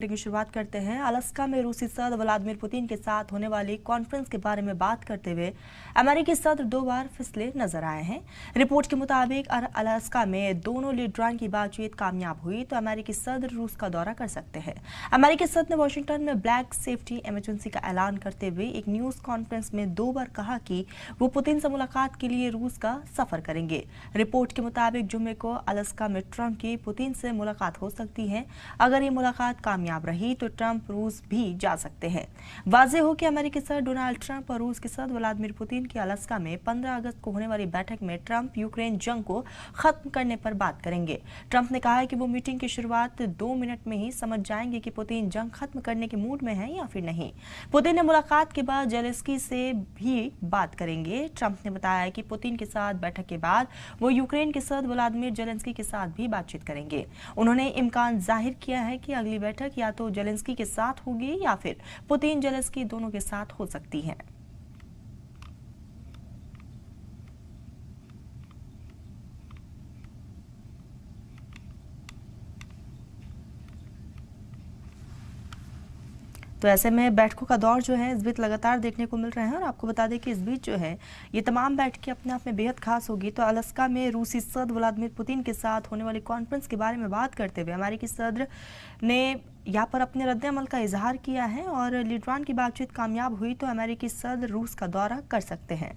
की शुरुआत करते हैं। अलास्का में रूसी सदर व्लादिमीर पुतिन के साथ होने वाली कॉन्फ्रेंस के बारे में बात करते हुए अमेरिकी सदर 2 बार फिसले नजर आए हैं। रिपोर्ट के मुताबिक अलास्का में दोनों लीडरान की बातचीत कामयाब हुई तो अमेरिकी सदर रूस का दौरा कर सकते हैं। अमेरिकी सदर ने वॉशिंगटन में ब्लैक सेफ्टी इमरजेंसी का ऐलान करते हुए एक न्यूज कॉन्फ्रेंस में 2 बार कहा कि वो पुतिन से मुलाकात के लिए रूस का सफर करेंगे। रिपोर्ट के मुताबिक जुम्मे को अलास्का में ट्रंप की पुतिन से मुलाकात हो सकती है। अगर ये मुलाकात कामयाब रही तो ट्रंप रूस भी जा सकते हैं। वाज़ेह हो कि अमेरिकी सदर डोनाल्ड ट्रंप और रूस के सदर व्लादिमीर पुतिन की अलास्का में 15 अगस्त को होने वाली बैठक में ट्रंप यूक्रेन जंग को खत्म करने पर बात करेंगे। ट्रंप ने कहा है कि वो मीटिंग की शुरुआत 2 मिनट में ही समझ जाएंगे कि पुतिन जंग खत्म करने के मूड में है या फिर नहीं। पुतिन ने मुलाकात के बाद जेलेंस्की से भी बात करेंगे। ट्रंप ने बताया कि पुतिन के साथ बैठक के बाद वो यूक्रेन के सदर व्लादिमीर जेलेंस्की के साथ भी बातचीत करेंगे। उन्होंने इम्कान जाहिर किया है कि अगली बैठक या तो जेलेंस्की के साथ होगी या फिर पुतिन जेलेंस्की दोनों के साथ हो सकती है। तो ऐसे में बैठकों का दौर जो है इस बीच लगातार देखने को मिल रहे हैं और आपको बता दें कि इस बीच जो है ये तमाम बैठकें अपने आप में बेहद खास होगी। तो अलास्का में रूसी सदर व्लादिमीर पुतिन के साथ होने वाली कॉन्फ्रेंस के बारे में बात करते हुए अमेरिकी सदर ने यहाँ पर अपने रद्द-ए-अमल का इजहार किया है और लीडरान की बातचीत कामयाब हुई तो अमेरिकी सदर रूस का दौरा कर सकते हैं।